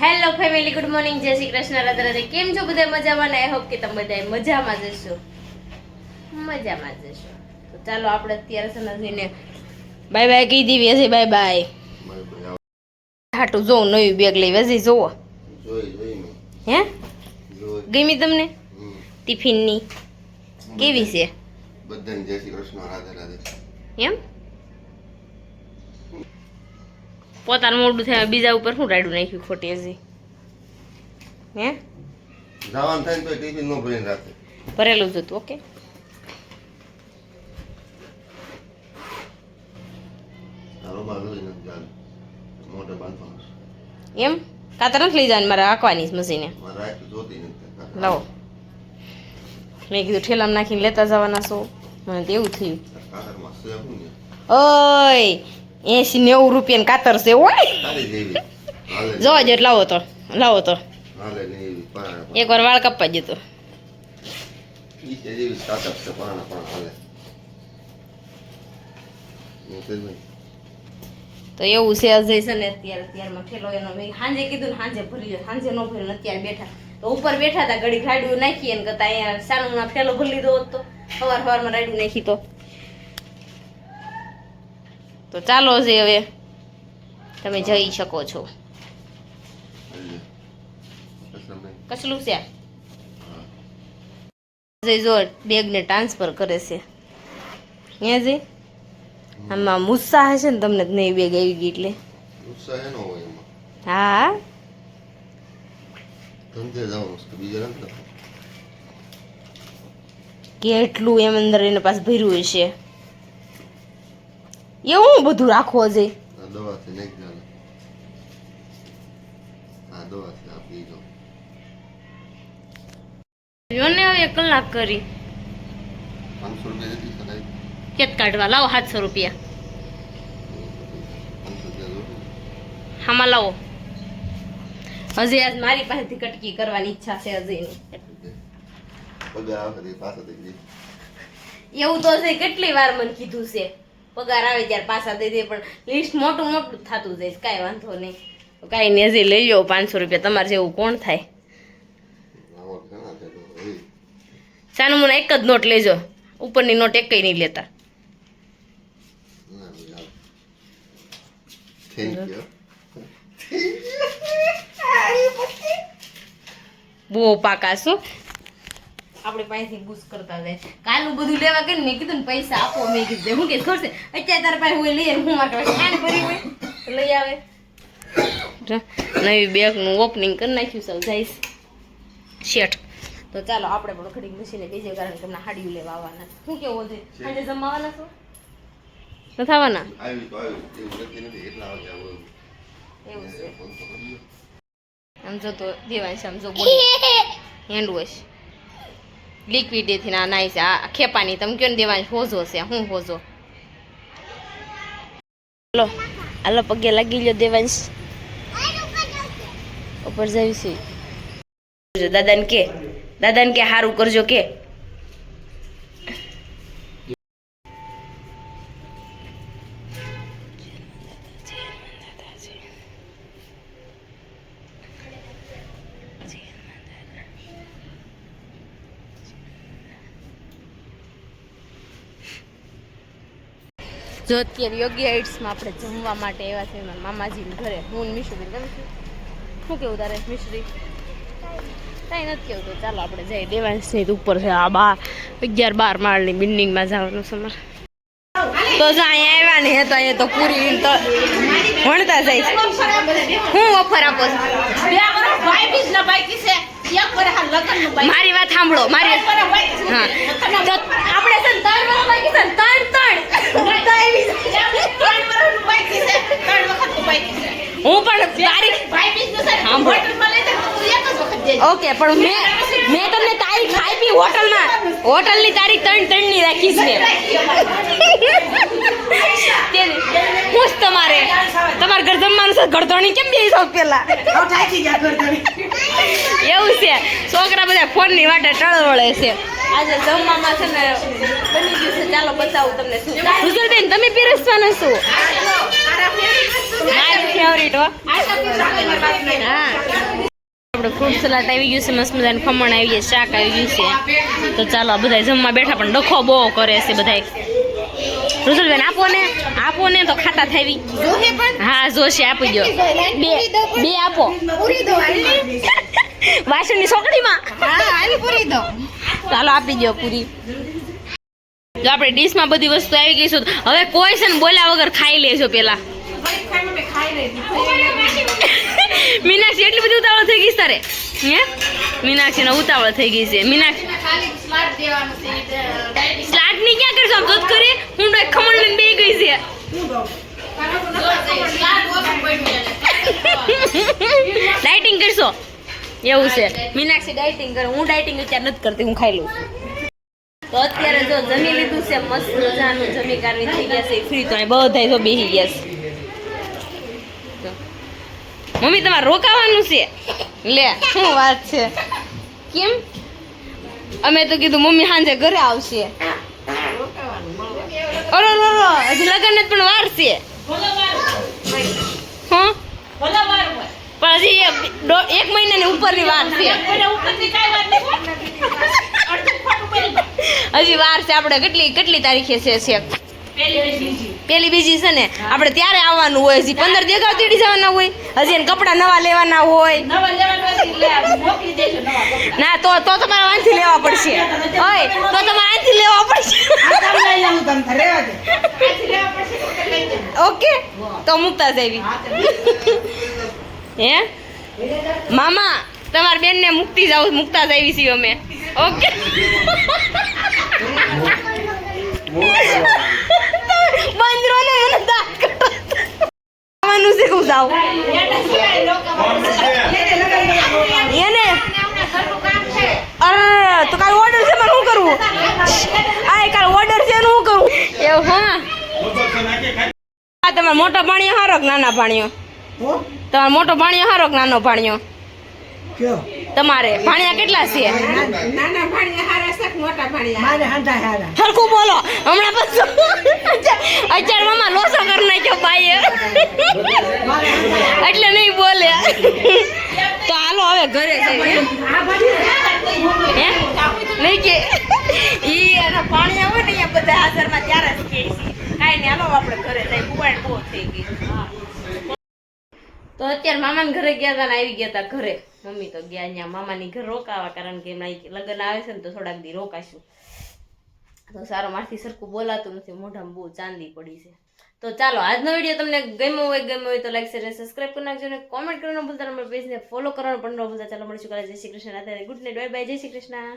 Hello family, good morning, જય શ્રી કૃષ્ણ, રાધે રાધે. કેમ છો બધા? મજામાં ને? આઈ હોપ કે તમે બધા મજામાં જ હશો. તો ચાલો આપણે અત્યારે સમજીને બાય બાય કહી દીધી હશે. Bye bye. હાટું જોઉં નવી બેગ લઈ વજી જોવો. હે ગમી તમને ટિફિનની? કેવી છે? બધાને જય શ્રી કૃષ્ણ, રાધે રાધે. એમ પોતાનું મોઢું થાય બીજા ઉપર શું રાડું નાખ્યું ખોટી હજી? હે જવાનું થાય ને તો ટિફિન નો ભરીને રાખે, ભરેલું જ હતું. ઓકે, મોઢે બાંધવાનું એમ કાતર નથી લઈ જવાની મારે આંકવાની મશીને. જોતી નથી. લાવો, મેં કીધું ઠેલામાં નાખીને લેતા જવાના છો. મને તો એવું થયું. કાતરમાં છે શું ને? ઓય 80-90 રૂપિયાની કાતર છે. ઓય તારી જેવી હાલે જોવા જો. લાવો તો હાલે ને એવી પાણા એકવાર વાળ કાપવા જતો. ઈ તે જેવી કાતર છે, પાણા પણ હાલે. હું કહું ભાઈ તો એવું છે અજય છે ને અત્યારમાં ઠેલો એનો મેં સાંજે કીધું ને સાંજે ભરી લો. સાંજે ન ભર્યું ને અત્યારે બેઠા તો ઉપર બેઠા હતા. ઘડી રાડ્યું નાખીએ ને કરતા અહીંયા સાનુમાં ઠેલો ભરી લીધો હોત તો સવારમાં રાડ્યું નાખી તો ચાલો છે હવે તમે જઈ શકો છો. કસલું છે અજય જો બેગને ટ્રાન્સફર કરે છે. અહીંયા જઈ આમાં મુસ્સા હશે ને તમને નહીં બેગ આવી ગઈ એટલે. ઉત્સાહ એનો હોય એમાં. હા ધંધે જવાનું છે, બીજે નથી. કેટલું એમ અંદર એને પાસે ભર્યું હશે. એવું બધું રાખવો છે. આ દવાથી નહીં ચાલે. આ દવાથી આપી દો. જોને હવે કલાક કરી 500 રૂપિયા જેટલી સદાય કેત કાઢવા લાવો. 700 રૂપિયા 500 રૂપિયા જોડે. હામાં લાવો. હજી આજ મારી પાસેથી કટકી કરવાની ઈચ્છા છે હજીની. પગાર આવે તે પાછા દઈ દે. એવું તો છે કેટલી વાર મને કીધું છે પગાર આવે ત્યારે પાછા દઈ દે, પણ લિસ્ટ મોટું થતું જાય. કાંઈ વાંધો નહીં, કાંઈ નહીં. હજી લઈ લો 500 રૂપિયા. તમારે જેવું કોણ થાય? આવક ઘણા છે તો એ સાનું મને એક જ નોટ લેજો, ઉપરની નોટ એક નહીં લેતા. ના ભાઈ આવ. Thank you. બહુ પાકા છો આપણે પાસેથી બુસ કરતા જાય. કાલનું બધું લેવા કરીને મેં કીધું ને પૈસા આપો. મેં કીધું હું કીધું ખર્ચે અત્યારે તારા પાસે હોય લઈએ. હું માટે ખાંડ ભરી હોય તો લઈ આવે. નવી બેગનું ઓપનિંગ કરી નાખ્યું સૌ જઈશ શેઠ. તો ચાલો આપણે પણ ઘડી મશીને બીજે કારણ કે હમણાં હાડીયું લેવા આવવાના. શું કેવું છે? આજે જમવાના છો? નથી આવવાના? આવી તો આવ્યું એવું નથી એટલા વાગે આવું એવું છે. ફોન તો કરી આમ જો તો દેવાંશ આમ જો બોલી હેન્ડ વોશ લિક્વિડ એથી ના નાય છે. આ ખેપાની તમે કયો ને દેવાંશ હોજો છે. હું હોજો? હલો હાલો પગે લાગી લ્યો દેવાંશ. ઉપર જઈશું દાદાને કે સારું કરજો કે. જો અત્યારે યોગી હાઇટ્સમાં આપણે જમવા માટે એવા છે મામાજીને ઘરે. હું ને મિશ્રી ગમે છે. શું કેવું તારે મિશ્રી? કાંઈ નથી કેવું. તો ચાલો આપણે જઈએ. દેવાંશની ઉપર છે આ 11-12 માળની બિલ્ડિંગમાં જવાનું છે અમારે. તો જો અહીંયા આવ્યા ને તો અહીંયા તો પૂરી ભણતા જાય. હું ઓફર આપો છો? મારી વાત સાંભળો. મારી હા તો આપણે છે ને 3 વર્ષ બાકી છે ને 3 હું પણ તારીખ ઓકે, પણ મેં તમને તારીખ આપી હોટલની તારીખ 3 ની રાખીશ ને. હું તમારે ઘર જમવાનું છે? ઘરધોણી કેમ બે જાવ પેલા? એવું છે. છોકરા બધા ફોનની વાટે ટળવળે છે. આજે જમવામાં છે ને બની ગયું છે. ચાલો બતાવું તમને. શું રુઝલબેન તમે પીરસવાના છો? મારી ફેવરિટ હો હા આપણે ફ્રૂટ સલાડ આવી ગયું છે મસ્ત મજાનું ખમણ આવી ગયું શાક આવી ગયું છે તો ચાલો આ બધા જમવા બેઠા પણ ડખો બહુ કરે છે બધા રુસલબેન આપો ને તો ખાતા થાવી હા જોશે આપી દો બે આપો વાસણની સોકડીમાં ચાલો આપી દો પૂરી જો આપણે ડીશમાં બધી વસ્તુ આવી ગઈ છે હવે કોઈ છે ને બોલ્યા વગર ખાઈ લેજો પેલા મીનાક્ષી એટલી બધી ઉતાવળ થઈ ગઈ તારે હે મીનાક્ષી ને ઉતાવળ થઈ ગઈ છે મીનાક્ષી સ્લાટ ની ક્યાં કરશો આમ દૂધ કરી હું તો ખમણ લઈને બે ગઈ છે ડાયટિંગ કરશો એવું છે મીનાક્ષી ડાયટિંગ કરે હું ડાયટિંગ અત્યારે નથી કરતી હું ખાઈ લઉં તો અત્યારે જો જમી લીધું છે મસ્ત મજાનું જમી કાઢવી થઈ ગયા છે ફ્રી તો બધા જો બેસી ગયા છે મમ્મી તમારે રોકાવાનું છે લે શું વાત છે કેમ અમે તો કીધું મમ્મી સાંજે ઘરે આવશે ઓલો હજી લગ્ન જ પણ વાર છે હા પણ હજી 1 મહિનાની ઉપરની વાર છે હજી વાર છે આપણે કેટલી તારીખે છે પેલી બીજી છે ને આપણે ત્યારે આવવાનું હોય હજી 15 દેગાવ તેડી જવાના હોય હજી એને કપડા નવા લેવાના હોય ના તો તમારે આથી લેવા પડશે ઓય તો તમારે આથી લેવા પડશે ઓકે તો મુકતા જઈવી હે મામા તમારી બેનને મુકતા જઈવી છીએ અમે ઓકે બંદરો ને એને દાંત કાઢવાનું છે કહું જાવ એને અરે તો કાલ ઓર્ડર છે મને શું કરવું કાલ ઓર્ડર છે એનું શું કરવું એવું હા તમારે મોટો પાણીઓ હારો કે નાના પાણીઓ તમારે મોટો પાણીઓ હારો કે નાનો પાણીઓ તમારે ભાણિયા કેટલા છે નાના ભાણિયા હારા છે મોટા ભાણિયા મારે હાંડા હારા હરખું બોલો હમણાં પછી અત્યારે મામા લોસો કરી નાખ્યો ભાઈએ એટલે નહીં બોલે તો હાલો હવે ઘરે જઈએ હે નહીં કે ઈ એના પાણી આવે ને અહીંયા બધા હાજરમાં ત્યારે જ કહે છે કાંઈ નહીં હાલો આપણે ઘરે જઈએ બુવાડ બહુ થઈ ગઈ તો અત્યારે મામાના ઘરે ગયા હતા ને આવી ગયા હતા ઘરે મમ્મી તો ગયા અહીંયા મામાની ઘર રોકાવા કારણ કે એમના લગ્ન આવે છે ને તો થોડાક દી રોકાશું તો સારો મારથી સરખું બોલાતું નથી મોઢામાં બહુ ચાંદી પડી છે તો ચાલો આજનો વિડીયો તમને ગમ્યો હોય તો લાઈક શેર અને સબસ્ક્રાઈબ કરી નાખજો અને કોમેન્ટ કરવાનું ભૂલતા નંબર પેજને ફોલો કરવાનું પણ ન ભૂલતા ચાલો મળીશું કાલે જય Shri Krishna Radhe good night bye bye જય શ્રી કૃષ્ણ